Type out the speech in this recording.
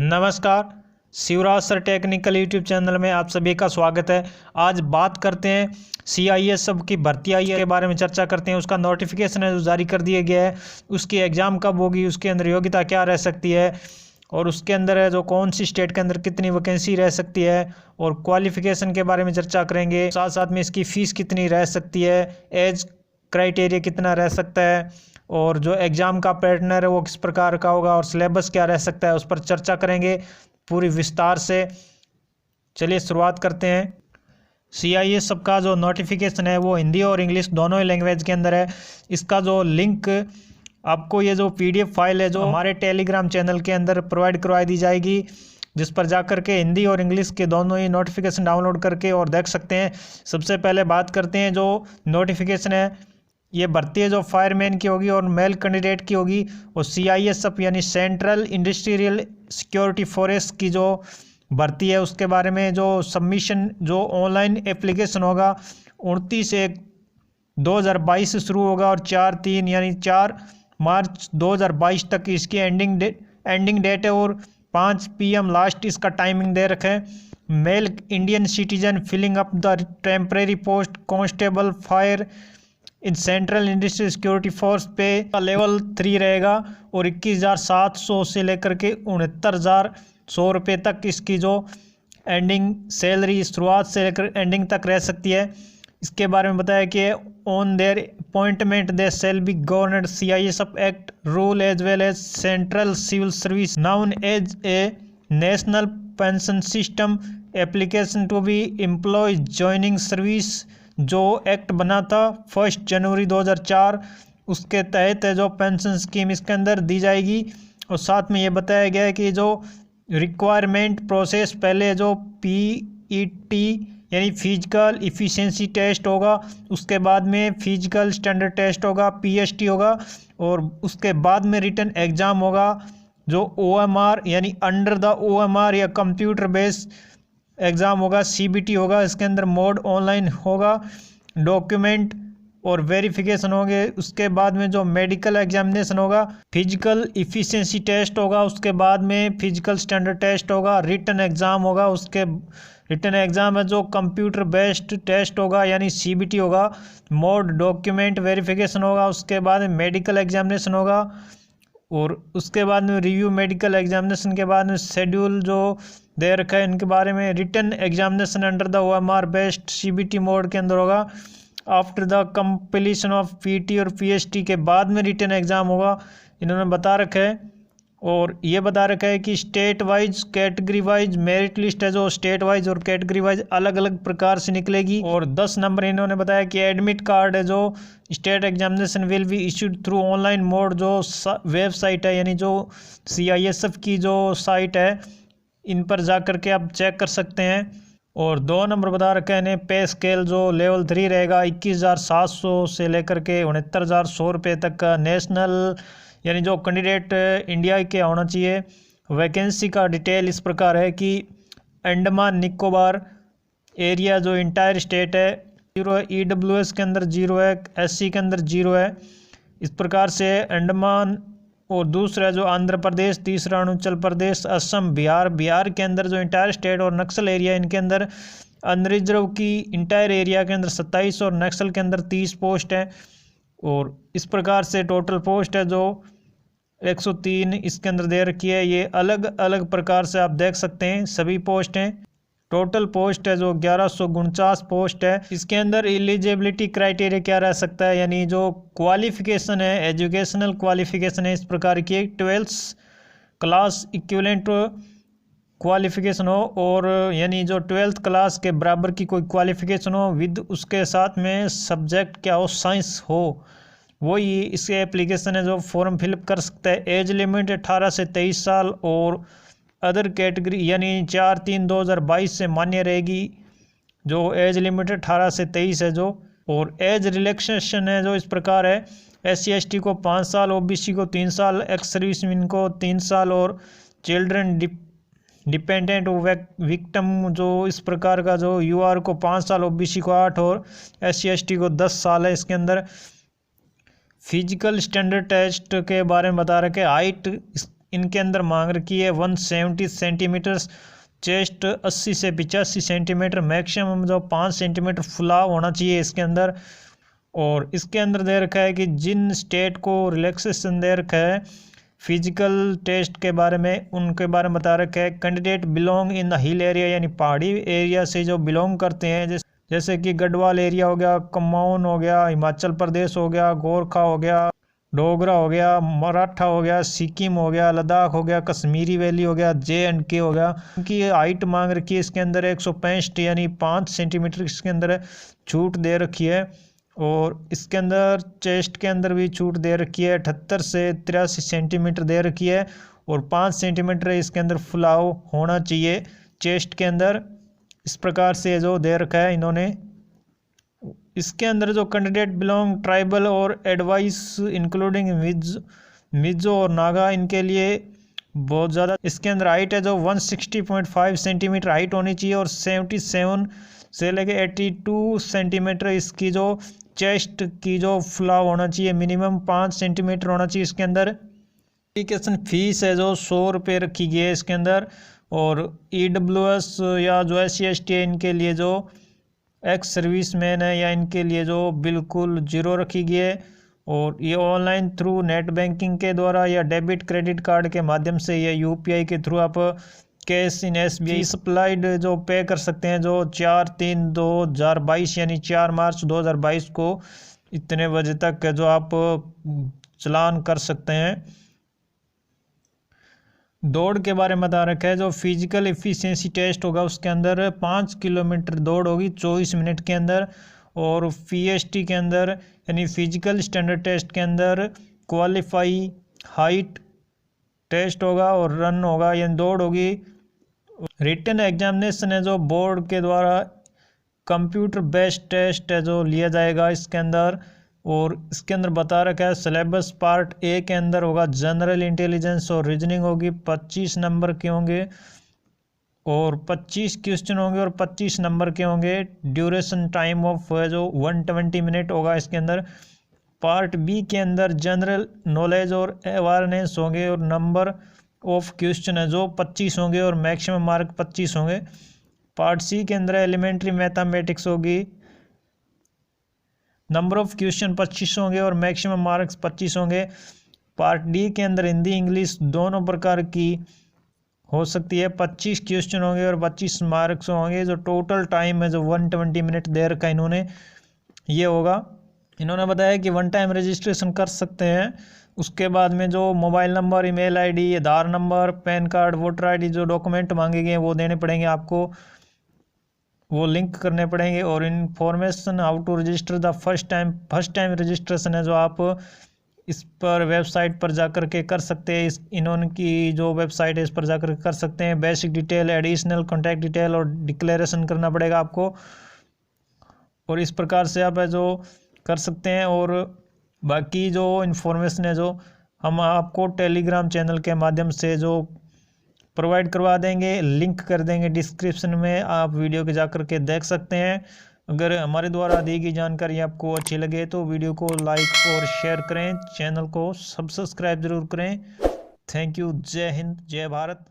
नमस्कार। Shivraj sir technical YouTube channel में आप सभी का स्वागत है। आज बात करते हैं CISF की भर्ती आई है के बारे में चर्चा करते हैं। उसका नोटिफिकेशन है जो जारी कर दिया गया है, उसकी एग्ज़ाम कब होगी, उसके अंदर योग्यता क्या रह सकती है और उसके अंदर है जो कौन सी स्टेट के अंदर कितनी वैकेंसी रह सकती है और क्वालिफिकेशन के बारे में चर्चा करेंगे। साथ साथ में इसकी फ़ीस कितनी रह सकती है, एज क्राइटेरिया कितना रह सकता है और जो एग्ज़ाम का पैटर्न है वो किस प्रकार का होगा और सिलेबस क्या रह सकता है, उस पर चर्चा करेंगे पूरी विस्तार से। चलिए शुरुआत करते हैं। CISF का जो नोटिफिकेशन है वो हिंदी और इंग्लिश दोनों ही लैंग्वेज के अंदर है। इसका जो लिंक आपको, ये जो PDF फाइल है जो हमारे टेलीग्राम चैनल के अंदर प्रोवाइड करवाई दी जाएगी, जिस पर जाकर के हिंदी और इंग्लिश के दोनों ही नोटिफिकेशन डाउनलोड करके और देख सकते हैं। सबसे पहले बात करते हैं जो नोटिफिकेशन है, ये भर्ती है जो फायरमैन की होगी और मेल कैंडिडेट की होगी। और CISF यानी सेंट्रल इंडस्ट्रियल सिक्योरिटी फोर्स की जो भर्ती है उसके बारे में जो सबमिशन, जो ऑनलाइन एप्लीकेशन होगा 29/1/2022 से शुरू होगा और 4/3 यानी 4 मार्च 2022 तक इसकी एंडिंग डेट है और 5 PM लास्ट इसका टाइमिंग दे रखा है। Male Indian citizen filling up the temporary post constable fire in central industrial security force pay level 3 रहेगा और 21,700 से लेकर के 69,100 रुपये तक इसकी जो एंडिंग सैलरी शुरुआत से लेकर एंडिंग तक रह सकती है। इसके बारे में बताया कि on their appointment they shall be governed CISF act rule as well as central civil service known as a national pension system application to be employ joining service, जो एक्ट बना था 1 जनवरी 2004, उसके तहत जो पेंशन स्कीम इसके अंदर दी जाएगी। और साथ में ये बताया गया है कि जो रिक्वायरमेंट प्रोसेस, पहले जो PET यानी फिजिकल इफ़िशिएंसी टेस्ट होगा, उसके बाद में फिजिकल स्टैंडर्ड टेस्ट होगा, PST होगा और उसके बाद में रिटन एग्ज़ाम होगा जो OMR यानी अंडर द OMR या कंप्यूटर बेस्ड एग्ज़ाम होगा, CBT होगा। इसके अंदर मोड ऑनलाइन होगा, डॉक्यूमेंट और वेरिफिकेशन होंगे। उसके बाद में जो मेडिकल एग्जामिनेशन होगा, फिजिकल इफ़िशिएंसी टेस्ट होगा, उसके बाद में फिजिकल स्टैंडर्ड टेस्ट होगा, रिटन एग्ज़ाम होगा। उसके रिटन एग्ज़ाम है जो कंप्यूटर बेस्ड टेस्ट होगा यानी CBT होगा, मोड डॉक्यूमेंट वेरिफिकेशन होगा। उसके बाद में मेडिकल एग्जामिनेशन होगा और उसके बाद में रिव्यू मेडिकल एग्जामिनेशन के बाद में शेड्यूल जो दे रखा है इनके बारे में। Written examination under the OMR based CBT mode के अंदर होगा। After the completion of PT और PST के बाद में रिटन एग्ज़ाम होगा, इन्होंने बता रखा है। और ये बता रखा है कि state wise category wise merit list है जो स्टेट वाइज और कैटेगरी वाइज अलग अलग प्रकार से निकलेगी। और 10 नंबर इन्होंने बताया कि एडमिट कार्ड है जो state examination will be issued through online mode, जो वेबसाइट है यानी जो CISF की जो साइट है, इन पर जा कर के आप चेक कर सकते हैं। और 2 नंबर बता रखे हैं पे स्केल जो लेवल 3 रहेगा 21,700 से लेकर के 69,100 रुपये तक का। नेशनल यानी जो कैंडिडेट इंडिया के होना चाहिए। वैकेंसी का डिटेल इस प्रकार है कि अंडमान निकोबार एरिया जो इंटायर स्टेट है 0 है, EWS के अंदर 0 है, SC के अंदर 0 है, इस प्रकार से अंडमान। और दूसरा जो आंध्र प्रदेश, तीसरा अरुणाचल प्रदेश, असम, बिहार के अंदर जो इंटायर स्टेट और नक्सल एरिया, इनके अंदर अनरिजर्व की इंटायर एरिया के अंदर 27 और नक्सल के अंदर 30 पोस्ट है। और इस प्रकार से टोटल पोस्ट है जो 103 इसके अंदर दे रखी है। ये अलग अलग प्रकार से आप देख सकते हैं, सभी पोस्ट हैं। टोटल पोस्ट है जो 1149 पोस्ट है। इसके अंदर एलिजिबिलिटी क्राइटेरिया क्या रह सकता है, यानी जो क्वालिफिकेशन है, एजुकेशनल क्वालिफिकेशन है इस प्रकार की 12th क्लास इक्विवेलेंट क्वालिफिकेशन हो, और यानी जो 12th क्लास के बराबर की कोई क्वालिफिकेशन हो विद उसके साथ में सब्जेक्ट क्या हो, साइंस हो, वही इसके एप्लीकेशन है जो फॉर्म फिलअप कर सकता है। एज लिमिट 18 से 23 साल और अदर कैटेगरी यानी 4/3/2022 से मान्य रहेगी जो एज लिमिट 18 से 23 है जो। और एज रिलैक्सेशन है जो इस प्रकार है, SC ST को 5 साल, OBC को 3 साल, एक्स सर्विसमैन को 3 साल और चिल्ड्रन डिपेंडेंट विक्टिम जो इस प्रकार का जो UR को 5 साल, OBC को 8 और SC ST को 10 साल है। इसके अंदर फिजिकल स्टैंडर्ड टेस्ट के बारे में बता रखे, हाइट इनके अंदर मांग रखी है 170 सेंटीमीटर, चेस्ट 80 से 85 सेंटीमीटर, मैक्सिमम जो 5 सेंटीमीटर फुलाव होना चाहिए इसके अंदर। और इसके अंदर दे रखा है कि जिन स्टेट को रिलैक्सेशन दे रखा है फिजिकल टेस्ट के बारे में, उनके बारे में बता रखा है candidate belong in the hill area, यानी पहाड़ी एरिया से जो बिलोंग करते हैं, जैसे कि गढ़वाल एरिया हो गया, कुमाऊं हो गया, हिमाचल प्रदेश हो गया, गोरखा हो गया, डोगरा हो गया, मराठा हो गया, सिक्किम हो गया, लद्दाख हो गया, कश्मीरी वैली हो गया, JNK हो गया। उनकी हाइट मांग रखी है इसके अंदर 165 यानी 5 सेंटीमीटर इसके अंदर छूट दे रखी है। और इसके अंदर चेस्ट के अंदर भी छूट दे रखी है, 78 से 83 सेंटीमीटर दे रखी है। और 5 सेंटीमीटर इसके अंदर फुलाव होना चाहिए चेस्ट के अंदर। इस प्रकार से जो दे रखा है इन्होंने। इसके अंदर जो कैंडिडेट बिलोंग ट्राइबल और एडवाइस इंक्लूडिंग मिजो और नागा, इनके लिए बहुत ज़्यादा इसके अंदर हाइट है जो 160.5 सेंटीमीटर हाइट होनी चाहिए। और 77 से लेके 82 सेंटीमीटर इसकी जो चेस्ट की जो फुलाव होना चाहिए, मिनिमम 5 सेंटीमीटर होना चाहिए इसके अंदर। एप्लीकेशन फीस है जो 100 रुपये रखी गई है इसके अंदर। और EWS या जो SC/ST है इनके लिए जो एक्स सर्विसमैन है या इनके लिए जो बिल्कुल 0 रखी गई है। और ये ऑनलाइन थ्रू नेट बैंकिंग के द्वारा या डेबिट क्रेडिट कार्ड के माध्यम से या UPI के थ्रू आप कैश इन SBI सप्लाइड जो पे कर सकते हैं, जो 4/3/2022 यानी 4 मार्च 2022 को इतने बजे तक जो आप चलान कर सकते हैं। दौड़ के बारे में बता रखा है, जो फिजिकल एफिशिएंसी टेस्ट होगा उसके अंदर 5 किलोमीटर दौड़ होगी 24 मिनट के अंदर। और PST के अंदर यानी फिजिकल स्टैंडर्ड टेस्ट के अंदर क्वालिफाई हाइट टेस्ट होगा और रन होगा, यानी दौड़ होगी। रिटन एग्जामिनेशन है जो बोर्ड के द्वारा कंप्यूटर बेस्ड टेस्ट है जो लिया जाएगा इसके अंदर। और इसके अंदर बता रखा है सिलेबस पार्ट A के अंदर होगा जनरल इंटेलिजेंस और रीजनिंग होगी, 25 नंबर के होंगे और 25 क्वेश्चन होंगे और 25 नंबर के होंगे। ड्यूरेशन टाइम ऑफ जो 120 मिनट होगा इसके अंदर। पार्ट B के अंदर जनरल नॉलेज और अवेयरनेस होंगे और नंबर ऑफ क्वेश्चन है जो 25 होंगे और मैक्सिमम मार्क 25 होंगे। पार्ट C के अंदर एलिमेंट्री मैथमेटिक्स होगी, नंबर ऑफ क्वेश्चन 25 होंगे और मैक्सिमम मार्क्स 25 होंगे। पार्ट D के अंदर हिंदी इंग्लिश दोनों प्रकार की हो सकती है, 25 क्वेश्चन होंगे और 25 मार्क्स होंगे। जो टोटल टाइम है जो 120 मिनट दे रखा है इन्होंने, ये होगा। इन्होंने बताया कि 1 टाइम रजिस्ट्रेशन कर सकते हैं। उसके बाद में जो mobile number, email ID, Aadhaar number, PAN card, voter ID जो डॉक्यूमेंट मांगे गए वो देने पड़ेंगे आपको, वो लिंक करने पड़ेंगे। और information how to register the first time registration है जो आप इस पर वेबसाइट पर जाकर के कर सकते हैं। इन्होंने की जो वेबसाइट है इस पर जाकर के कर सकते हैं। Basic detail, additional contact detail और डिक्लेरेशन करना पड़ेगा आपको। और इस प्रकार से आप जो कर सकते हैं। और बाकी जो इन्फॉर्मेशन है जो हम आपको टेलीग्राम चैनल के माध्यम से जो प्रोवाइड करवा देंगे, लिंक कर देंगे डिस्क्रिप्शन में, आप वीडियो के जाकर के देख सकते हैं। अगर हमारे द्वारा दी गई जानकारी आपको अच्छी लगे तो वीडियो को लाइक और शेयर करें, चैनल को सब्सक्राइब जरूर करें। Thank you. जय हिंद, जय भारत।